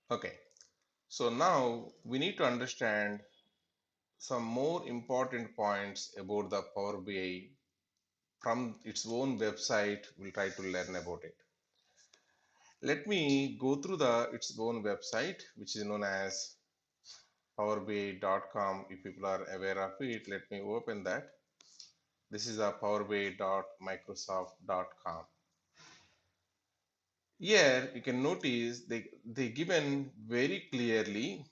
Okay, so now we need to understand some more important points about the Power BI from its own website. We'll try to learn about it. Let me go through its own website, which is known as powerbi.com. If people are aware of it, let me open that. This is a powerbi.microsoft.com. Here you can notice they given very clearly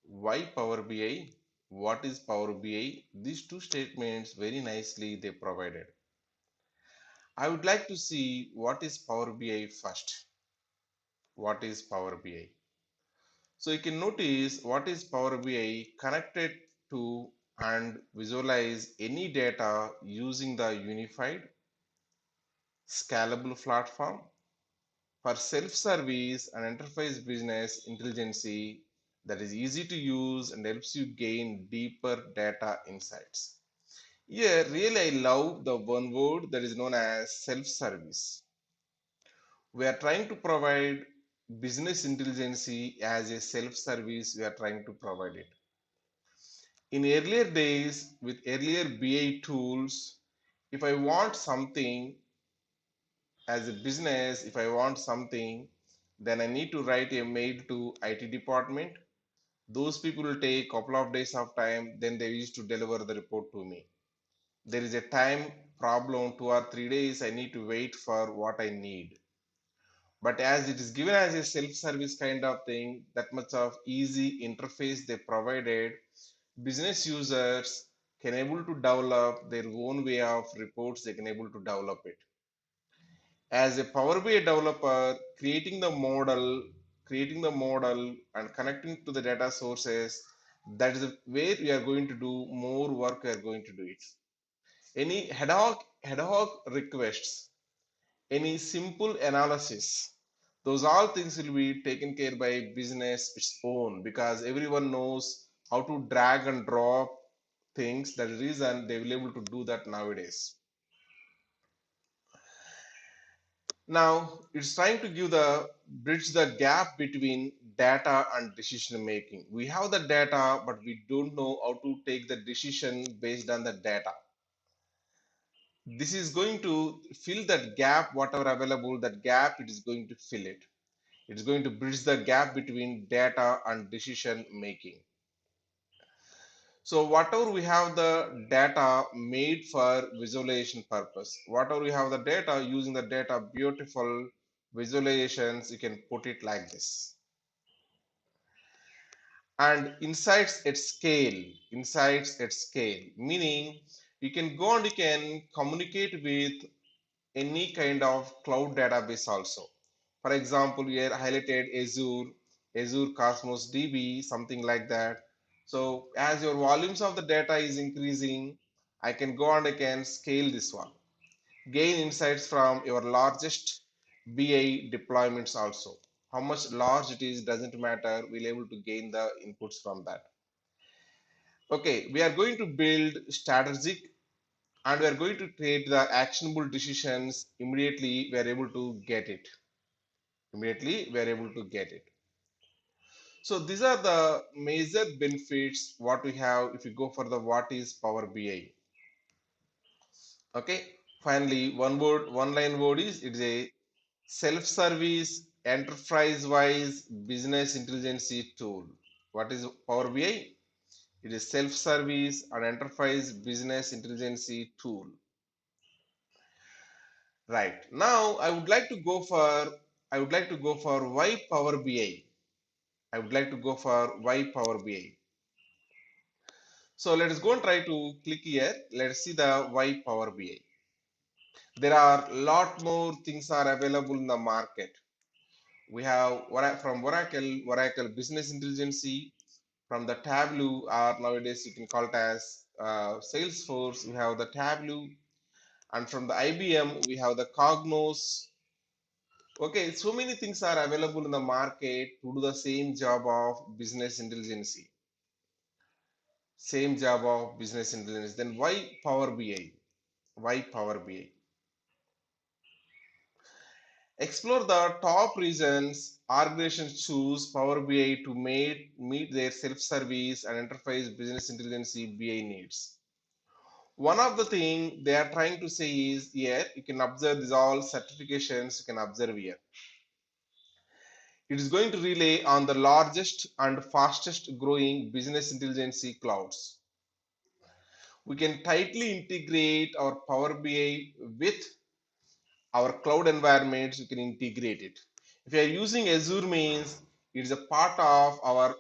why Power BI, what is Power BI. These two statements very nicely they provided. I would like to see what is Power BI first. What is Power BI? So you can notice what is Power BI connected to and visualize any data using the unified scalable platform for self-service and enterprise business intelligence that is easy to use and helps you gain deeper data insights. Here, really, I love the one word that is known as self-service. We are trying to provide business intelligence as a self-service. We are trying to provide it. In earlier days, with earlier BI tools, if I want something as a business, if I want something, then I need to write a mail to IT department. Those people will take a couple of days of time, then they used to deliver the report to me. There is a time problem, 2 or 3 days, I need to wait for what I need. But as it is given as a self-service kind of thing, that much of easy interface they provided, business users can able to develop their own way of reports, they can able to develop it. As a Power BI developer, creating the model and connecting to the data sources, that is where we are going to do more work, we are going to do it. Any ad hoc requests, any simple analysis, those all things will be taken care by business its own because everyone knows how to drag and drop things. That is the reason they will be able to do that nowadays. Now it's trying to give the bridge the gap between data and decision making. We have the data, but we don't know how to take the decision based on the data. This is going to fill that gap, whatever available, that gap it is going to fill it. It's going to bridge the gap between data and decision making. So whatever we have the data made for visualization purpose, whatever we have the data using the data beautiful visualizations, you can put it like this. And insights at scale, meaning you can go and you can communicate with any kind of cloud database also. For example, here highlighted Azure Cosmos DB, something like that. So as your volumes of the data is increasing, I can go and I can scale this one. Gain insights from your largest BI deployments also. How much large it is doesn't matter. We'll able to gain the inputs from that. Okay, we are going to build strategic and we are going to create the actionable decisions immediately we are able to get it. Immediately we are able to get it. So these are the major benefits what we have if you go for the what is Power BI. Okay. Finally, one line word is it is a self-service enterprise-wise business intelligence tool. What is Power BI? It is self-service and enterprise business intelligence tool. Right. Now I would like to go for why Power BI. I would like to go for why Power BI. So let us go and try to click here. Let's see the why Power BI. There are a lot more things are available in the market. We have from Oracle Business Intelligence, from the Tableau, or nowadays you can call it as Salesforce. We have the Tableau, and from the IBM we have the Cognos. Okay, so many things are available in the market to do the same job of business intelligence. Same job of business intelligence. Then why Power BI? Why Power BI? Explore the top reasons organizations choose Power BI to meet their self-service and enterprise business intelligence BI needs. One of the thing they are trying to say is here, you can observe these all certifications you can observe here. It is going to rely on the largest and fastest growing business intelligence clouds. We can tightly integrate our Power BI with our cloud environments. You can integrate it. If you are using Azure means it is a part of our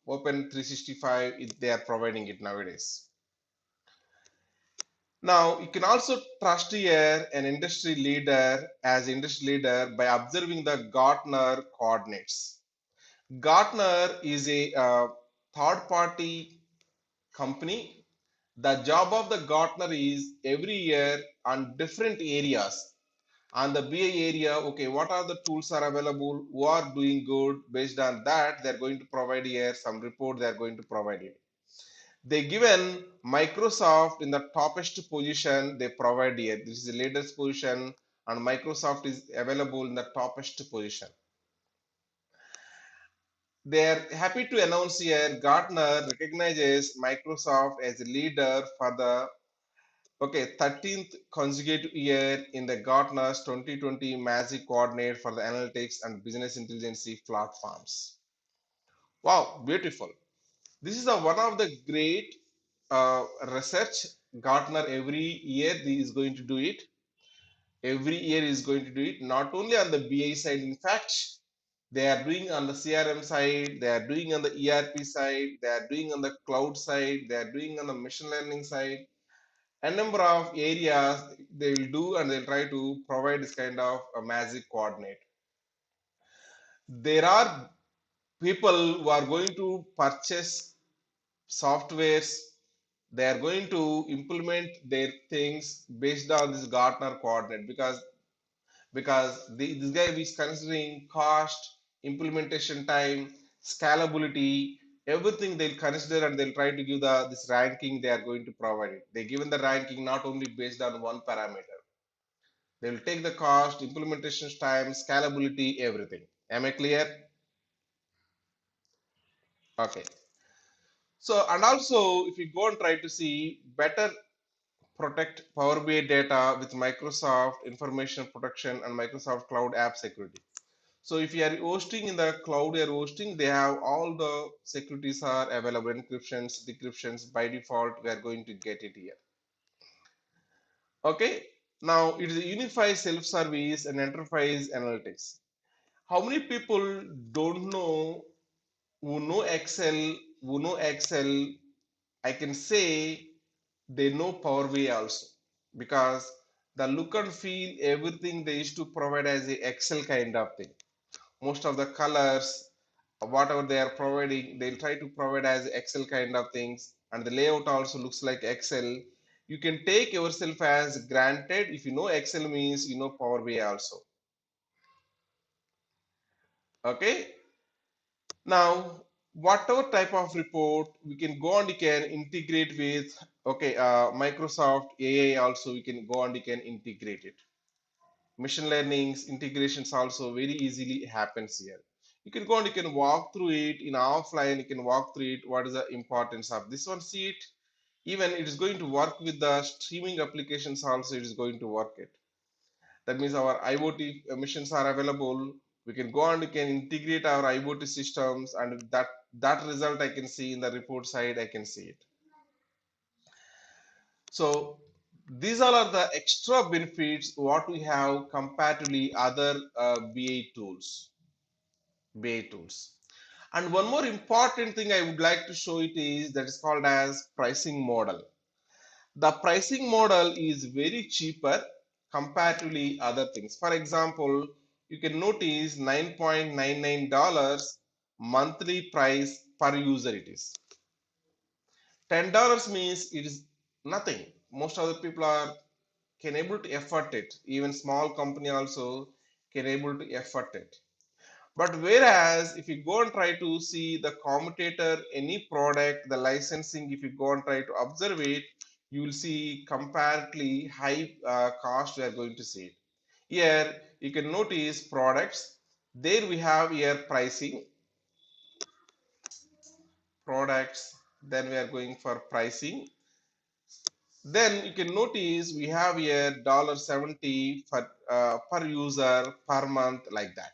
Open 365 if they are providing it nowadays. Now you can also trust here an industry leader as industry leader by observing the Gartner coordinates. Gartner is a third party company. The job of the Gartner is every year on different areas. On the BI area, okay, what are the tools are available, who are doing good, based on that, they're going to provide here some report they're going to provide it. They given Microsoft in the toppest position, they provide here. This is the latest position, and Microsoft is available in the toppest position. They are happy to announce here Gartner recognizes Microsoft as a leader for the 13th consecutive year in the Gartner's 2020 Magic Coordinate for the Analytics and Business Intelligence platforms. Wow, beautiful. This is one of the great research. Gartner every year is going to do it. Every year is going to do it, not only on the BI side. In fact, they are doing on the CRM side, they are doing on the ERP side, they are doing on the cloud side, they are doing on the machine learning side. A number of areas they will do, and they'll try to provide this kind of a magic coordinate. There are people who are going to purchase softwares. They are going to implement their things based on this Gartner coordinate, because this guy is considering cost, implementation time, scalability, everything they'll consider, and they'll try to give the this ranking they are going to provide it. They given the ranking not only based on one parameter. They will take the cost, implementation time, scalability, everything. Am I clear? Okay. So, and also if you go and try to see better protect Power BI data with Microsoft information protection and Microsoft Cloud App Security. So if you are hosting in the cloud, you are hosting, they have all the securities are available, encryptions, decryptions by default. We are going to get it here. Okay. Now it is a unified self-service and enterprise analytics. How many people don't know who know Excel, who know Excel? I can say they know Power BI also, because the look and feel, everything they used to provide as a Excel kind of thing. Most of the colors, whatever they are providing, they'll try to provide as Excel kind of things, and the layout also looks like Excel. You can take yourself as granted. If you know Excel means you know Power BI also. Okay. Now, whatever type of report we can go and you can integrate with, okay, Microsoft AI also we can go and you can integrate it. Machine learnings integrations also very easily happens here. You can go and you can walk through it in offline. You can walk through it. What is the importance of this one? See it. Even it is going to work with the streaming applications also. It is going to work it. That means our IoT machines are available. We can go and we can integrate our IoT systems, and that result I can see in the report side. I can see it. So these all are the extra benefits what we have comparatively other BA tools. BA tools. And one more important thing I would like to show it is that is called as pricing model. The pricing model is very cheaper comparatively other things. For example, you can notice $9.99 monthly price per user it is. $10 means it is nothing. Most of the people are can able to afford it. Even small company also can able to afford it. But whereas if you go and try to see the commutator, any product, the licensing, if you go and try to observe it, you will see comparatively high cost we are going to see it. Here you can notice products. There we have here pricing, products. Then we are going for pricing. Then you can notice we have here $70 for per user per month, like that.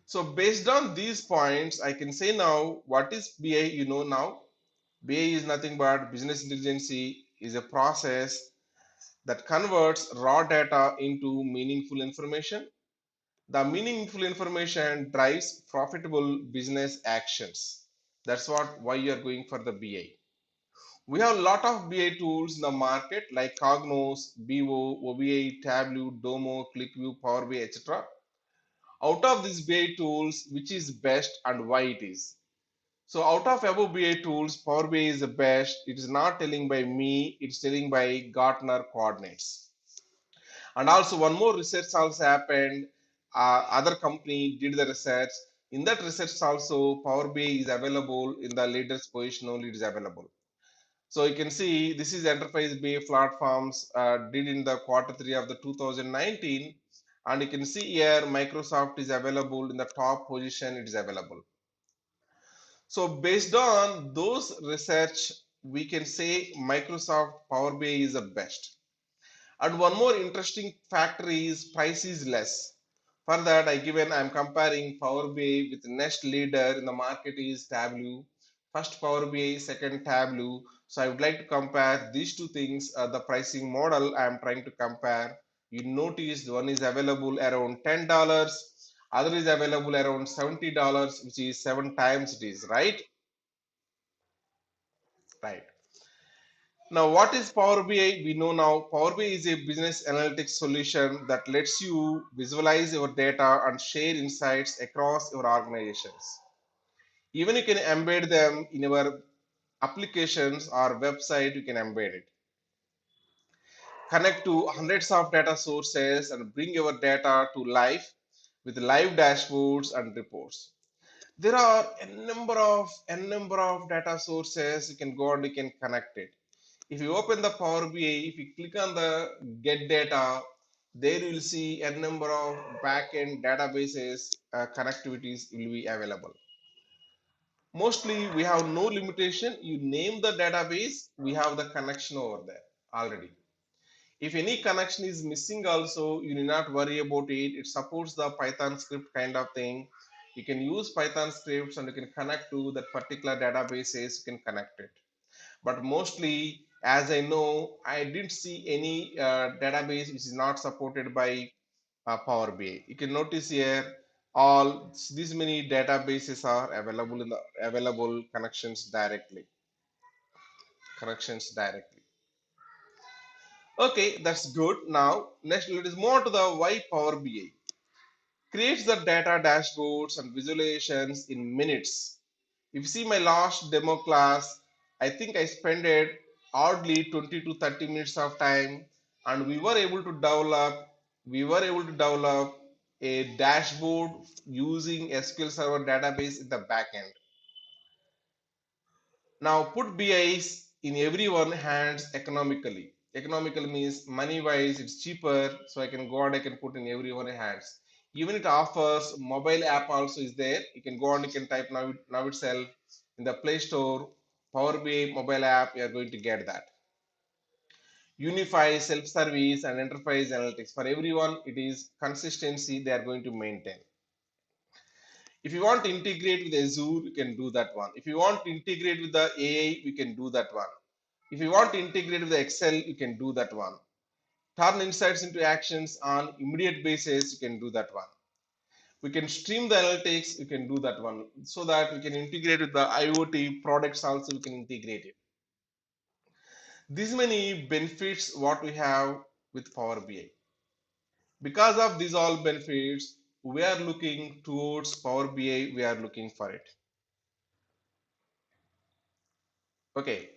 So based on these points, I can say now what is BI. You know now, BI is nothing but business intelligence is a process that converts raw data into meaningful information. The meaningful information drives profitable business actions. That's what why you are going for the BI. We have a lot of BI tools in the market like Cognos, BO, OBI, Tableau, Domo, ClickView, Power BI, etc. Out of these BI tools, which is best and why it is? So out of above BI tools, Power BI is the best. It is not telling by me, it's telling by Gartner coordinates. And also one more research also happened. Other company did the research. In that research also, Power BI is available in the latest position only. It is available. So you can see this is enterprise BI platforms did in the quarter 3 of the 2019, and you can see here Microsoft is available in the top position. It is available. So based on those research, we can say Microsoft Power BI is the best. And one more interesting factor is price is less. For that, I'm comparing Power BI with next leader in the market is Tableau. First Power BI, second Tableau. So I would like to compare these two things. The pricing model I am trying to compare. You notice one is available around $10, other is available around $70, which is 7 times it is, right? Right. Now, what is Power BI? We know now Power BI is a business analytics solution that lets you visualize your data and share insights across your organizations. Even you can embed them in your applications or website, you can embed it. Connect to hundreds of data sources and bring your data to life with live dashboards and reports. There are a number of data sources. You can go and you can connect it. If you open the Power BI, if you click on the get data, there you will see a number of backend databases connectivities will be available. Mostly we have no limitation. You name the database, we have the connection over there already. If any connection is missing also, you need not worry about it. It supports the Python script kind of thing. You can use Python scripts and you can connect to that particular databases, you can connect it. But mostly, as I know, I didn't see any database which is not supported by Power BI. You can notice here all these many databases are available in the available connections directly. Okay, that's good. Now next let us move on to the why Power BI creates the data dashboards and visualizations in minutes. If you see my last demo class, I think I spent it oddly 20 to 30 minutes of time, and we were able to develop a dashboard using SQL Server database in the backend. Now put BIs in everyone hands economically. Economical means money wise it's cheaper, so I can put in everyone hands. Even it offers mobile app also is there. You can go on, you can type now itself in the Play Store, Power BI mobile app, you are going to get that. Unify self-service and enterprise analytics. For everyone, it is consistency they are going to maintain. If you want to integrate with Azure, you can do that one. If you want to integrate with the AI, we can do that one. If you want to integrate with the Excel, you can do that one. Turn insights into actions on immediate basis, you can do that one. We can stream the analytics, you can do that one. So that we can integrate with the IoT products also, we can integrate it. These many benefits what we have with Power BI. Because of these all benefits, we are looking towards Power BI, we are looking for it. Okay,